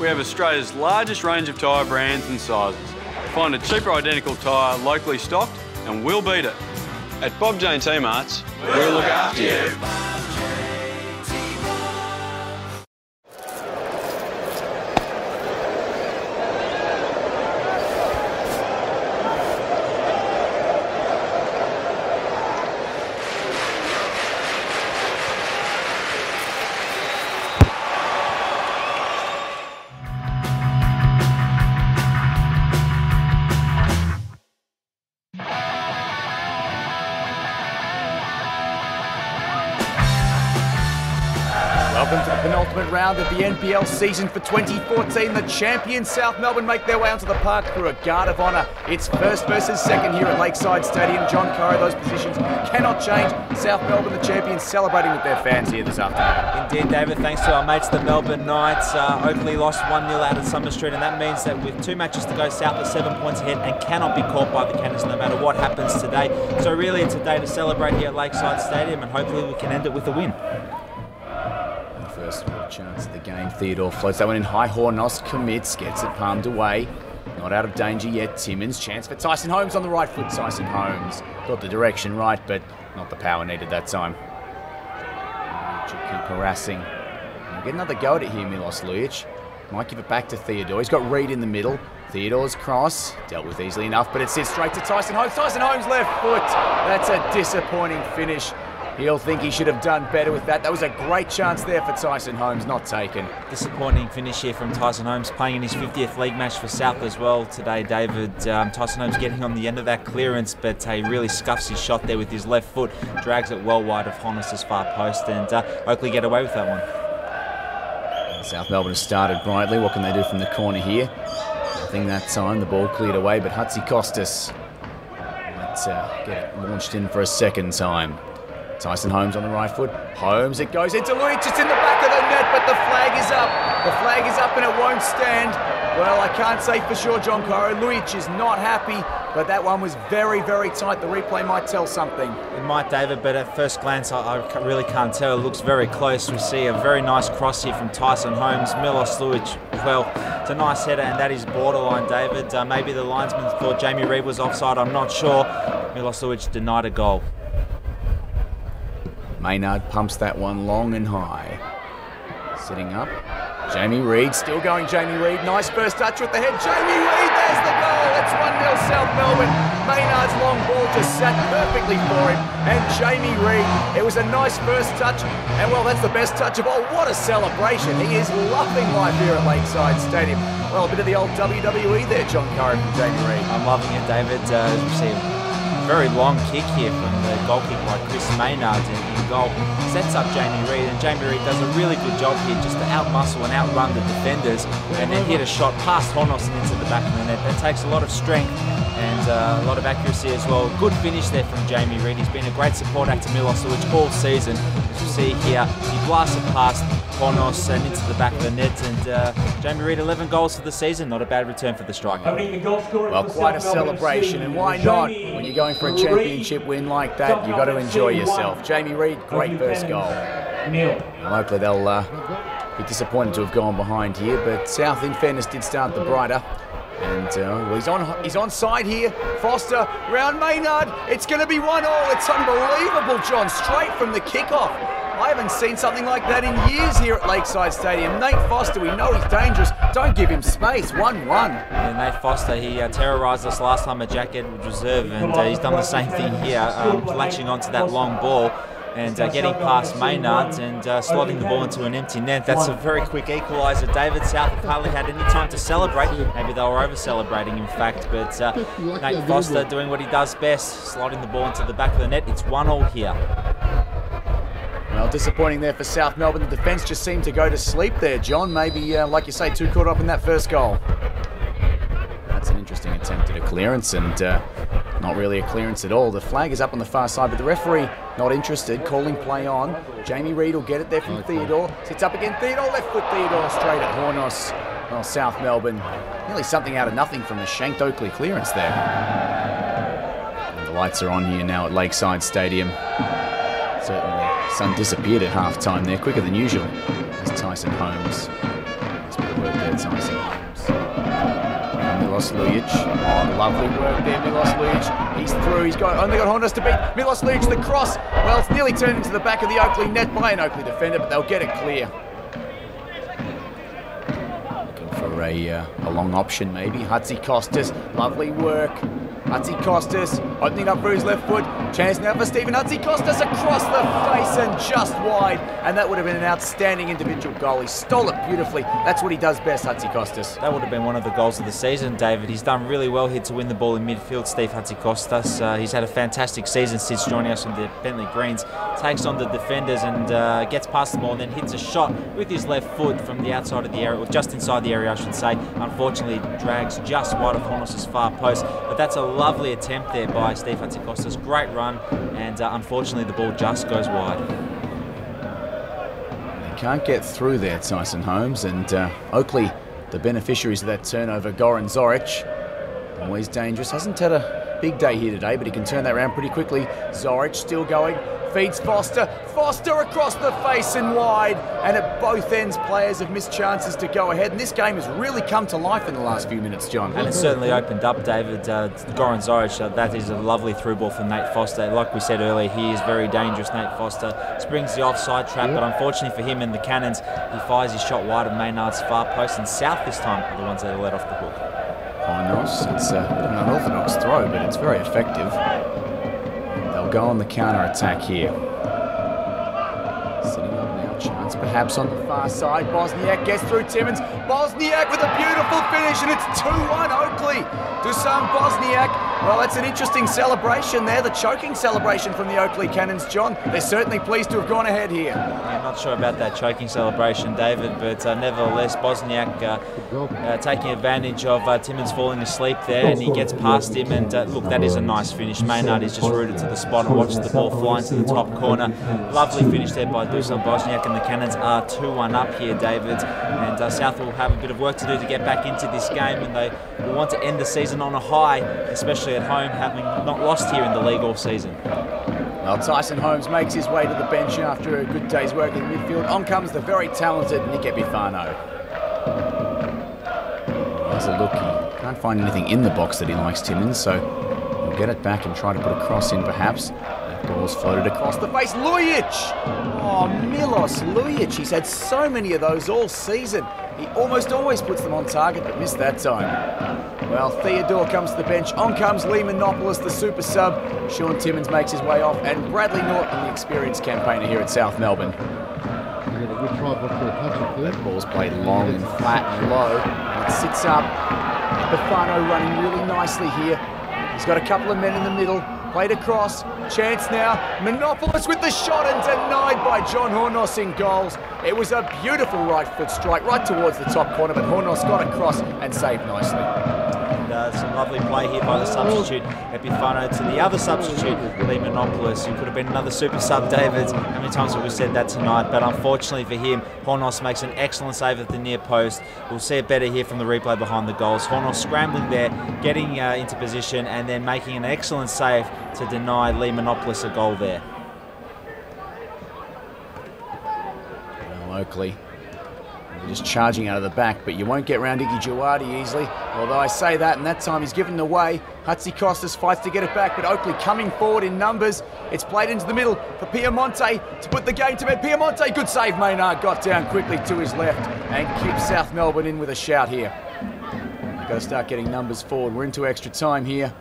we have Australia's largest range of tyre brands and sizes. Find a cheaper identical tyre locally stocked and we'll beat it. At Bob Jane T-Marts, we'll look after you. Welcome to the penultimate round of the NPL season for 2014. The champions, South Melbourne, make their way onto the park through a guard of honour. It's first versus second here at Lakeside Stadium. John Curry, those positions cannot change. South Melbourne, the champions, celebrating with their fans here this afternoon. Indeed, David, thanks to our mates, the Melbourne Knights. Oakleigh lost 1-0 out at Summer Street, and that means that with 2 matches to go, South are 7 points ahead and cannot be caught by the Cannons no matter what happens today. So really, it's a day to celebrate here at Lakeside Stadium, and hopefully we can end it with a win. First chance of the game. Theodore floats that one in high. Hornos commits, gets it palmed away. Not out of danger yet. Timmins, chance for Tyson Holmes on the right foot. Tyson Holmes got the direction right, but not the power needed that time. Lujic keep harassing. He'll get another go at it here, Milos Lujic. Might give it back to Theodore. He's got Reed in the middle. Theodore's cross, dealt with easily enough, but it sits straight to Tyson Holmes. Tyson Holmes left foot. That's a disappointing finish. He'll think he should have done better with that. That was a great chance there for Tyson Holmes, not taken. Disappointing finish here from Tyson Holmes, playing in his 50th league match for South as well today, David. Tyson Holmes getting on the end of that clearance, but he really scuffs his shot there with his left foot, drags it well wide of Hornos' far post, and Oakleigh get away with that one. South Melbourne has started brightly. What can they do from the corner here? Nothing that time. The ball cleared away, but Hatzikostas might get it launched in for a second time. Tyson Holmes on the right foot. Holmes, it goes into Lujic. It's in the back of the net, but the flag is up. The flag is up and it won't stand. Well, I can't say for sure, John Coro. Lujic is not happy, but that one was very, very tight. The replay might tell something. It might, David, but at first glance, I really can't tell. It looks very close. We see a very nice cross here from Tyson Holmes. Milos Lujic, well, it's a nice header, and that is borderline, David. Maybe the linesman thought Jamie Reid was offside. I'm not sure. Milos Lujic denied a goal. Maynard pumps that one long and high. Sitting up. Jamie Reid, still going Jamie Reid. Nice first touch with the head. Jamie Reid, there's the goal. It's 1-0 South Melbourne. Maynard's long ball just sat perfectly for him. And Jamie Reid, it was a nice first touch. And well, that's the best touch of all. What a celebration. He is loving life here at Lakeside Stadium. Well, a bit of the old WWE there, John Curry from Jamie Reid. I'm loving it, David. You see very long kick here from the goal kick by Chris Maynard in goal. Sets up Jamie Reid, and Jamie Reid does a really good job here just to outmuscle and outrun the defenders, and then hit a shot past Hornos and into the back of the net. That takes a lot of strength and a lot of accuracy as well. Good finish there from Jamie Reid. He's been a great support act to Milos Lujic all season. As you see here, he blasted past Hornos and into the back of the net, and Jamie Reid 11 goals for the season. Not a bad return for the striker. Well, quite a celebration, and why not? When you're going for a championship win like that, you've got to enjoy yourself. Jamie Reid, great first goal. Hopefully they'll be disappointed to have gone behind here, but South, in fairness, did start the brighter. And well, he's on side here. Foster round Maynard. It's going to be 1-1. It's unbelievable, John. Straight from the kickoff. I haven't seen something like that in years here at Lakeside Stadium. Nate Foster, we know he's dangerous. Don't give him space. 1-1. Yeah, Nate Foster, he terrorised us last time at Jack Edwards Reserve, and he's done the same thing here, latching onto that long ball and getting past Maynard and slotting the ball into an empty net. That's a very quick equaliser. David, South have hardly had any time to celebrate. Maybe they were over-celebrating, in fact, but Nate Foster doing what he does best, slotting the ball into the back of the net. It's 1-1 here. Well, disappointing there for South Melbourne. The defence just seemed to go to sleep there, John. Maybe, like you say, too caught up in that first goal. That's an interesting attempt at a clearance, and not really a clearance at all. The flag is up on the far side, but the referee not interested, calling play on. Jamie Reid will get it there from Theodore. Sits up again, Theodore, left foot Theodore, straight at Hornos. Well, South Melbourne, nearly something out of nothing from a shanked Oakleigh clearance there. And the lights are on here now at Lakeside Stadium. Certainly, sun disappeared at half-time there, quicker than usual, as Tyson Holmes. Nice bit of work there, Tyson Milos Lujic. Oh, lovely work there, Milos Lujic. He's through, he's only got Hornos to beat. Milos Lujic, the cross. Well, it's nearly turned into the back of the Oakleigh net by an Oakleigh defender, but they'll get it clear. Looking for a long option maybe. Hatzi Costas, lovely work. Hatzi Costas opening up for his left foot. Chance now for Stephen Hatzi Costas across the face and just wide. And that would have been an outstanding individual goal. He stole it beautifully. That's what he does best, Hatzi Costas. That would have been one of the goals of the season, David. He's done really well here to win the ball in midfield, Steve Hatzi Costas. He's had a fantastic season since joining us from the Bentley Greens. Takes on the defenders and gets past the ball and then hits a shot with his left foot from the outside of the area, or just inside the area, I should say. Unfortunately, drags just wide of Hornos' far post. But that's a lovely attempt there by Steve Hatzi Costas. Great run, and unfortunately the ball just goes wide. They can't get through there, Tyson Holmes, and Oakleigh, the beneficiaries of that turnover. Goran Zoric, always dangerous. Hasn't had a big day here today, but he can turn that around pretty quickly. Zoric still going. Feeds Foster. Foster across the face and wide. And at both ends, players have missed chances to go ahead. And this game has really come to life in the last few minutes, John. And it's certainly opened up, David. Goran Zoric, that is a lovely through ball from Nate Foster. Like we said earlier, he is very dangerous, Nate Foster. Springs the offside trap, but unfortunately for him and the Cannons, he fires his shot wide of Maynard's far post, and South this time are the ones that are let off the hook. Hornos, it's an unorthodox throw, but it's very effective. They'll go on the counter-attack here. Sitting up now, chance perhaps on the far side. Bosniak gets through Timmins. Bosniak with a beautiful finish, and it's 2-1 Oakleigh. Dusan Bosniak. Well, that's an interesting celebration there, the choking celebration from the Oakleigh Cannons, John. They're certainly pleased to have gone ahead here. I'm not sure about that choking celebration, David, but nevertheless, Bosniak taking advantage of Timmins falling asleep there, and he gets past him, and look, that is a nice finish. Maynard is just rooted to the spot and watches the ball flying to the top corner. Lovely finish there by Dusan Bosniak, and the Cannons are 2-1 up here, David, and South will have a bit of work to do to get back into this game, and they will want to end the season on a high, especially at home, having not lost here in the league all season. Well, Tyson Holmes makes his way to the bench after a good day's work in midfield. On comes the very talented Nick Epifano. There's a look. He can't find anything in the box that he likes, Timmins, so he'll get it back and try to put a cross in perhaps. That ball's floated across the face. Lujic! Oh, Milos Lujic. He's had so many of those all season. He almost always puts them on target, but missed that time. Well, Theodore comes to the bench. On comes Lee Manopoulos, the super sub. Sean Timmins makes his way off, and Bradley Norton, the experienced campaigner here at South Melbourne. That ball's played long and flat and low, and it sits up. Epifano running really nicely here. He's got a couple of men in the middle. Played across. Chance now. Manopoulos with the shot and denied by John Hornos in goals. It was a beautiful right foot strike right towards the top corner, but Hornos got across and saved nicely. And some lovely play here by the substitute Epifano to the other substitute, Lee Manopoulos, who could have been another super sub, David. How many times have we said that tonight? But unfortunately for him, Hornos makes an excellent save at the near post. We'll see it better here from the replay behind the goals. Hornos scrambling there, getting into position, and then making an excellent save to deny Lee Manopoulos a goal there. Well, Oakleigh just charging out of the back, but you won't get round Iggy Jawadi easily. Although I say that, and that time he's given it away. Hatzi Costas fights to get it back, but Oakleigh coming forward in numbers. It's played into the middle for Piemonte to put the game to bed. Piemonte, good save. Maynard got down quickly to his left and keeps South Melbourne in with a shout here. We've got to start getting numbers forward. We're into extra time here.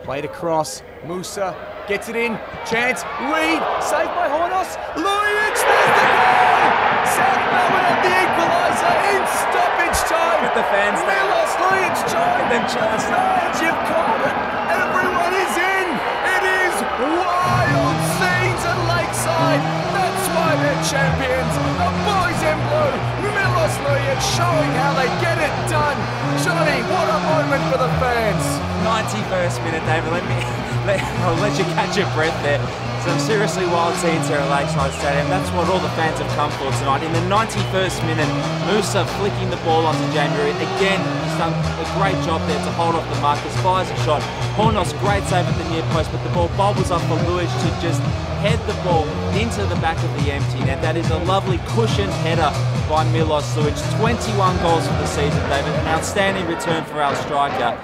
Played across. Musa gets it in. Chance. Reed. Saved by Hornos. Lujic. There's the goal. South Melbourne have the equaliser in stoppage time. With the fans there. Milos Lujic joined them. Chance. You've called it. Everyone is in. It is wild scenes at Lakeside. That's why they're champions. The boys in blue. Milos Lujic showing how they get it done. Johnny, what a moment for the fans. 91st minute, David. I'll let you catch your breath there. Some seriously wild scenes here at Lakeside Stadium. That's what all the fans have come for tonight. In the 91st minute, Musa flicking the ball onto Jamie Reid. Again, he's done a great job there to hold off the markers. Fires a shot. Hornos, great save at the near post, but the ball bobbles up for Lujic to just head the ball into the back of the empty net. That is a lovely cushioned header by Milos Sujic. 21 goals for the season, David. An outstanding return for our striker.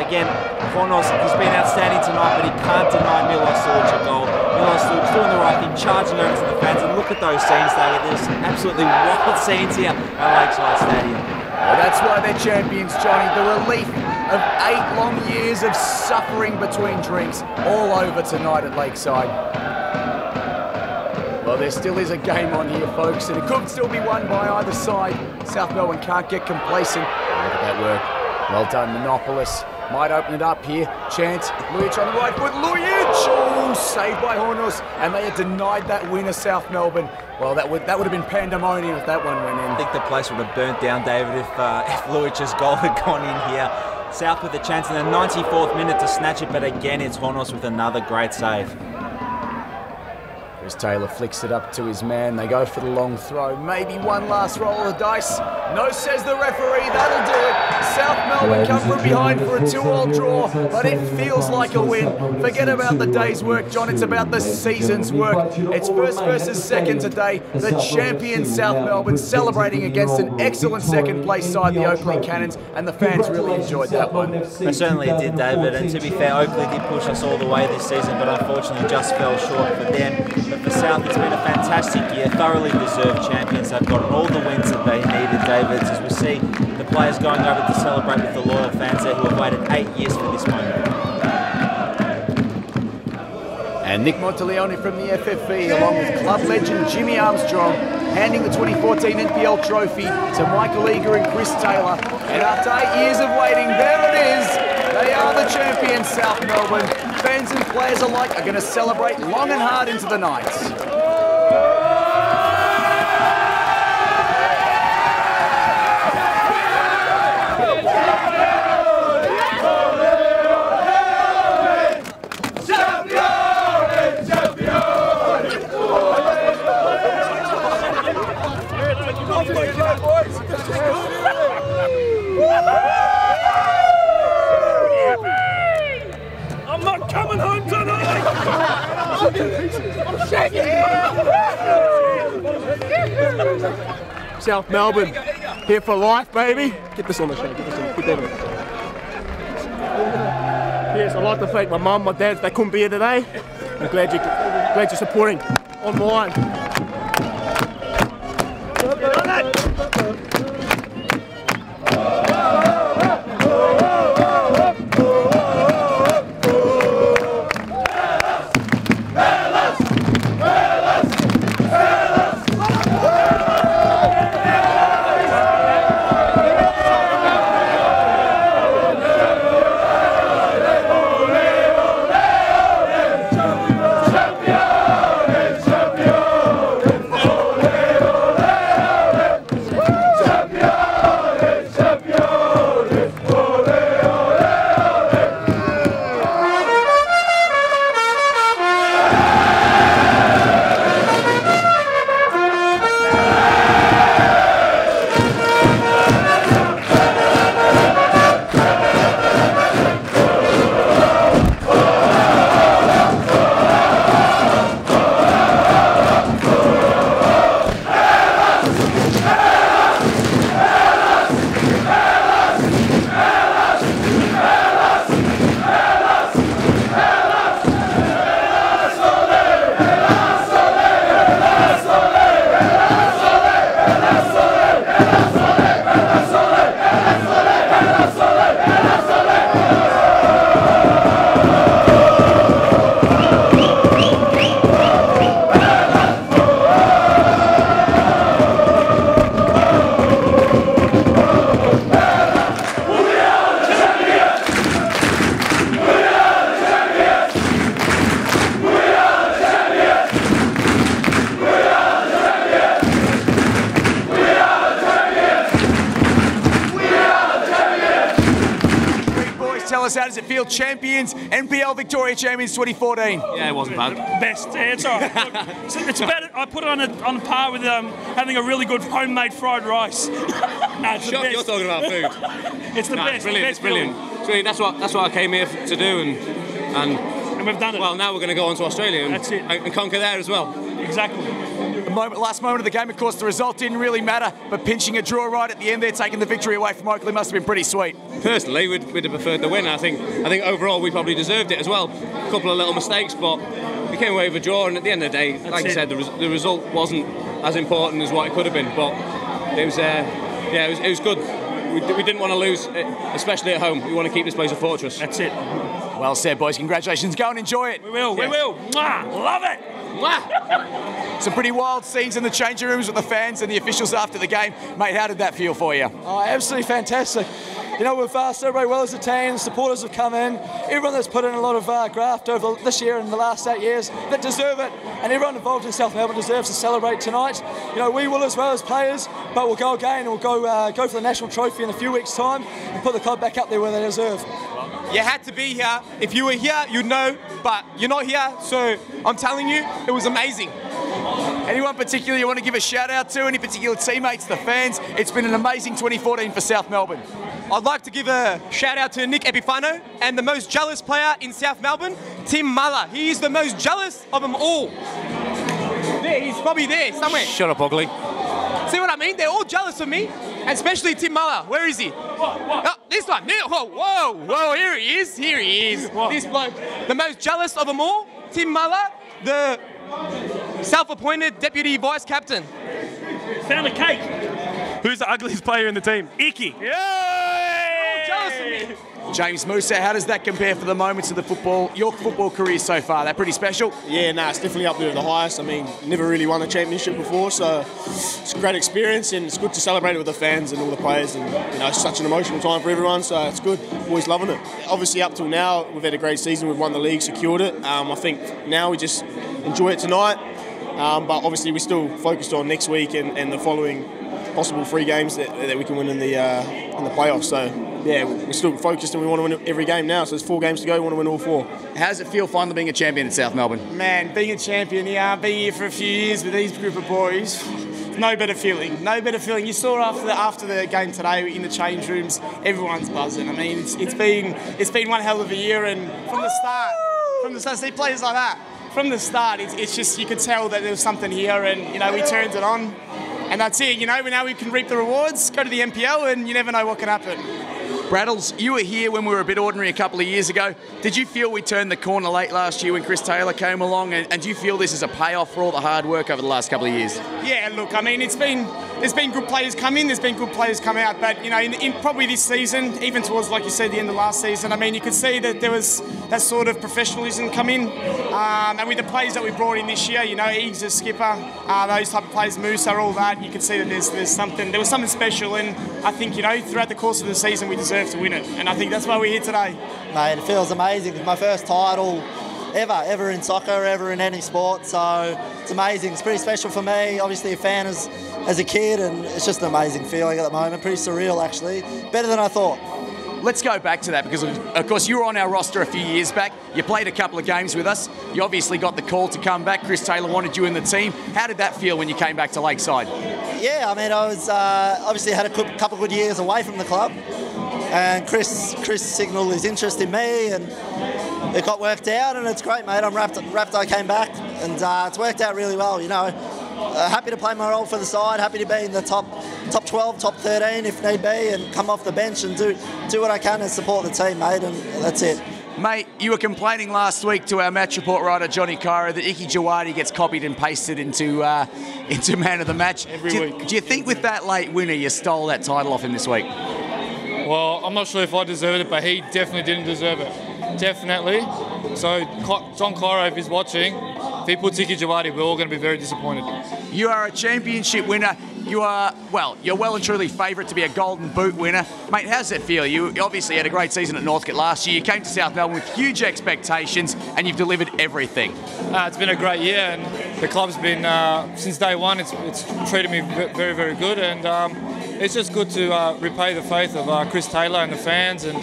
Again, Hornos, he's been outstanding tonight, but he can't deny Milos Sujic a goal. Milos Sujic doing the right thing, charging over to the fans, and look at those scenes, David. There's some absolutely wild scenes here at Lakeside Stadium. Well, that's why they're champions, Johnny. The relief of 8 long years of suffering between drinks all over tonight at Lakeside. Well, there still is a game on here, folks, and it could still be won by either side. South Melbourne can't get complacent. Look at that work. Well done, Monopolis. Might open it up here. Chance. Lujic on the right foot. Lujic! Oh, saved by Hornos. And they had denied that winner, South Melbourne. Well, that would have been pandemonium if that one went in. I think the place would have burnt down, David, if Lujic's goal had gone in here. South with a chance in the 94th minute to snatch it, but again, it's Hornos with another great save. Chris Taylor flicks it up to his man. They go for the long throw. Maybe one last roll of the dice. No, says the referee. That'll do it. South Melbourne come from behind for a 2-all draw, but it feels like a win. Forget about the day's work, John. It's about the season's work. It's first versus second today. The champion South Melbourne celebrating against an excellent second-place side, the Oakleigh Cannons, and the fans really enjoyed that one. They certainly did, David. And to be fair, Oakleigh did push us all the way this season, but unfortunately just fell short for them. But for South, it's been a fantastic year, thoroughly deserved champions. They've gotten all the wins that they needed, David, as we see the players going over to celebrate with the loyal fans there who have waited 8 years for this moment. And Nick Monteleone from the FFV, along with club legend Jimmy Armstrong, handing the 2014 NPL trophy to Michael Eager and Chris Taylor. And after 8 years of waiting, there it is. They are the champions, South Melbourne. Fans and players alike are going to celebrate long and hard into the night. I'm not coming home tonight! I'm shaking! South Melbourne, here for life, baby. Get this on the show, get this on, put that on. Yes, I'd like to thank my mum, my dad, they couldn't be here today. I'm glad you're supporting online. Tell us, how does it feel? Champions, NPL Victoria Champions 2014. Yeah, it wasn't bad. Best, yeah, it's all right. Look, it's about it. I put it on par with having a really good homemade fried rice. No, it's the best. You're talking about food. It's the best. Brilliant. Best it's brilliant. It's brilliant. That's what I came here to do, and we've done it. Well, now we're going to go on to Australia and, That's it. and conquer there as well. Exactly. Last moment of the game, of course, the result didn't really matter, but pinching a draw right at the end there, taking the victory away from Oakleigh must have been pretty sweet. Personally, we'd have preferred the win. I think overall we probably deserved it as well. A couple of little mistakes, but we came away with a draw, and at the end of the day, like I said, the result wasn't as important as what it could have been, but it was good. We didn't want to lose, especially at home. We want to keep this place a fortress. That's it. Well said, boys. Congratulations. Go and enjoy it. We will. Mwah! Love it. Some pretty wild scenes in the changing rooms with the fans and the officials after the game. Mate, how did that feel for you? Oh, absolutely fantastic. You know, we've celebrated well as a team, supporters have come in, everyone that's put in a lot of graft over this year and the last 8 years that deserve it, and everyone involved in South Melbourne deserves to celebrate tonight. You know, we will as well as players, but we'll go again and we'll go for the national trophy in a few weeks' time and put the club back up there where they deserve. You had to be here. If you were here, you'd know, but you're not here, so I'm telling you, it was amazing. Anyone particular you want to give a shout out to? Any particular teammates, the fans? It's been an amazing 2014 for South Melbourne. I'd like to give a shout out to Nick Epifano and the most jealous player in South Melbourne, Tim Muller. He is the most jealous of them all. There, he's probably there somewhere. Shut up, Oakleigh. See what I mean? They're all jealous of me, and especially Tim Muller. Where is he? Oh, this one. Whoa, here he is. This bloke. The most jealous of them all, Tim Muller, the self-appointed deputy vice captain. Found a cake. Who's the ugliest player in the team? Icky. All jealous of me. James Musa, how does that compare for the moments of your football career so far? That pretty special? Yeah, it's definitely up there at the highest. I mean, never really won a championship before, so it's a great experience, and it's good to celebrate it with the fans and all the players, and it's such an emotional time for everyone, so it's good. Always loving it. Obviously, up till now, we've had a great season. We've won the league, secured it. I think now we just enjoy it tonight, but obviously we're still focused on next week and the following possible 3 games that we can win in the playoffs. So yeah, we're still focused and we want to win every game now. So there's 4 games to go. We want to win all 4. How does it feel finally being a champion in South Melbourne? Man, being a champion here, being here for a few years with these group of boys, no better feeling. No better feeling. You saw after the game today in the change rooms, everyone's buzzing. I mean, it's been one hell of a year, and from the start, see players like that. From the start, it's just you could tell that there was something here, and we turned it on. And that's it, now we can reap the rewards, go to the NPL, and you never know what can happen. Braddles, you were here when we were a bit ordinary a couple of years ago. Did you feel we turned the corner late last year when Chris Taylor came along? And do you feel this is a payoff for all the hard work over the last couple of years? Yeah, look, I mean, there's been good players come in, there's been good players come out, but, in probably this season, even towards, like you said, the end of last season, I mean, you could see that there was that sort of professionalism come in. And with the players that we brought in this year, Eags as skipper, those type of players, Musa, all that, you can see that there was something special, and I think, throughout the course of the season, we deserve to win it, and I think that's why we're here today. Mate, it feels amazing. It's my first title ever in soccer, ever in any sport, so it's amazing. It's pretty special for me, obviously a fan as a kid, and it's just an amazing feeling at the moment. Pretty surreal, actually. Better than I thought. Let's go back to that because, of course, you were on our roster a few years back. You played a couple of games with us. You obviously got the call to come back. Chris Taylor wanted you in the team. How did that feel when you came back to Lakeside? Yeah, I mean, I was obviously had a couple of good years away from the club, and Chris signalled his interest in me, and it got worked out, and it's great, mate. I'm rapt I came back, and it's worked out really well, happy to play my role for the side, happy to be in the top 12, top 13 if need be, and come off the bench and do what I can and support the team, mate, and that's it. Mate, you were complaining last week to our match report writer, Johnny Cairo, that Icky Jawadi gets copied and pasted into man of the match. Every week. Do you think with that late winner you stole that title off him this week? Well, I'm not sure if I deserved it, but he definitely didn't deserve it. Definitely. So, John Cairo, if he's watching, if he puts Icky Jawadi, we're all going to be very disappointed. You are a championship winner. You're well and truly favourite to be a Golden Boot winner. Mate, how does it feel? You obviously had a great season at Northcote last year. You came to South Melbourne with huge expectations and you've delivered everything. It's been a great year, and the club's been, since day one, it's treated me very, very good, and it's just good to repay the faith of Chris Taylor and the fans, and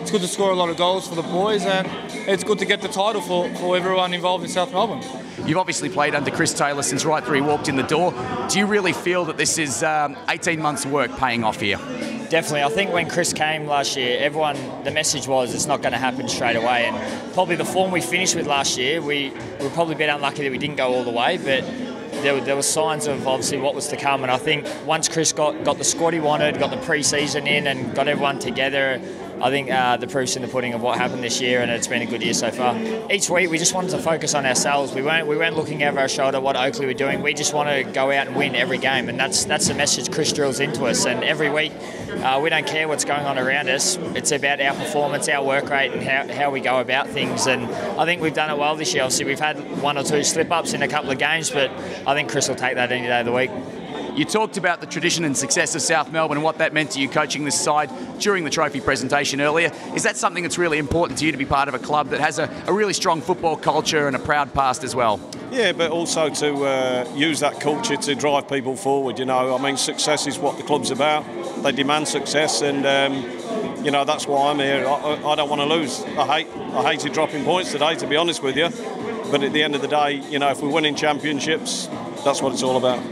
it's good to score a lot of goals for the boys, and it's good to get the title for everyone involved in South Melbourne. You've obviously played under Chris Taylor since right through he walked in the door. Do you really feel that this is 18 months' work paying off here? definitely. I think when Chris came last year, the message was it's not going to happen straight away. And probably the form we finished with last year, we were probably a bit unlucky that we didn't go all the way, but there were signs of obviously what was to come. And I think once Chris got the squad he wanted, got the pre-season in and got everyone together, I think the proof's in the pudding of what happened this year, and it's been a good year so far. Each week we just wanted to focus on ourselves. We weren't looking over our shoulder what Oakleigh were doing. We just want to go out and win every game, and that's the message Chris drills into us. And every week we don't care what's going on around us. It's about our performance, our work rate, and how we go about things. And I think we've done it well this year. Obviously we've had one or two slip-ups in a couple of games, but I think Chris will take that any day of the week. You talked about the tradition and success of South Melbourne and what that meant to you coaching this side during the trophy presentation earlier. Is that something that's really important to you, to be part of a club that has a really strong football culture and a proud past as well? Yeah, but also to use that culture to drive people forward. You know, I mean, success is what the club's about. They demand success, and you know, that's why I'm here. I don't want to lose. I hated dropping points today, to be honest with you. But at the end of the day, you know, if we're winning championships, that's what it's all about.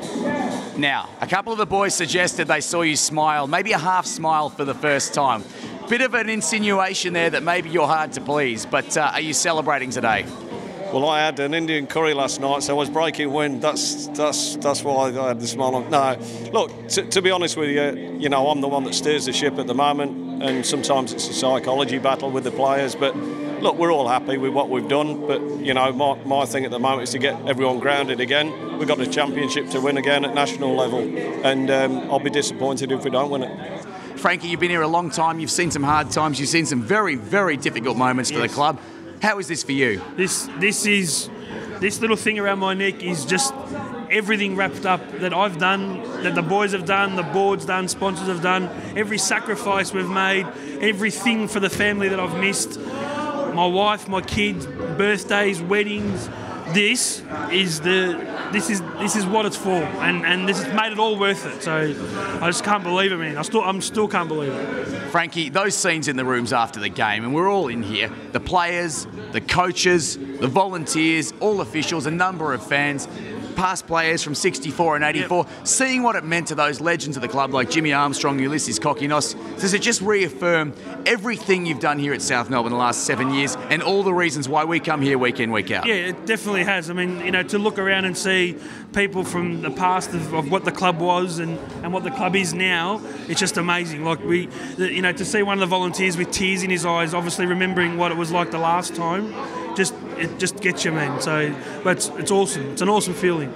Now, a couple of the boys suggested they saw you smile, maybe a half smile for the first time. Bit of an insinuation there that maybe you're hard to please, but are you celebrating today? Well, I had an Indian curry last night, so I was breaking wind. That's why I had the smile on. No, look, to be honest with you, you know, I'm the one that steers the ship at the moment, and sometimes it's a psychology battle with the players, but look, we're all happy with what we've done, but, you know, my thing at the moment is to get everyone grounded again. We've got a championship to win again at national level, and I'll be disappointed if we don't win it. Frankie, you've been here a long time. You've seen some hard times. You've seen some very, very difficult moments for the club. How is this for you? This little thing around my neck is just everything wrapped up that I've done, that the boys have done, the board's done, sponsors have done, every sacrifice we've made, everything for the family that I've missed. My wife, my kids, birthdays, weddings. This is what it's for, and this has made it all worth it. So I just can't believe it, man. I still can't believe it. Frankie, those scenes in the rooms after the game, and we're all in here, the players, the coaches, the volunteers, all officials, a number of fans, past players from 64 and 84, seeing what it meant to those legends of the club like Jimmy Armstrong, Ulysses Kokinos, does it just reaffirm everything you've done here at South Melbourne the last 7 years and all the reasons why we come here week in, week out? Yeah, it definitely has. I mean, you know, to look around and see people from the past of what the club was and what the club is now, it's just amazing. Like you know, to see one of the volunteers with tears in his eyes, obviously remembering what it was like the last time, it just gets you, man. So, but it's awesome. It's an awesome feeling.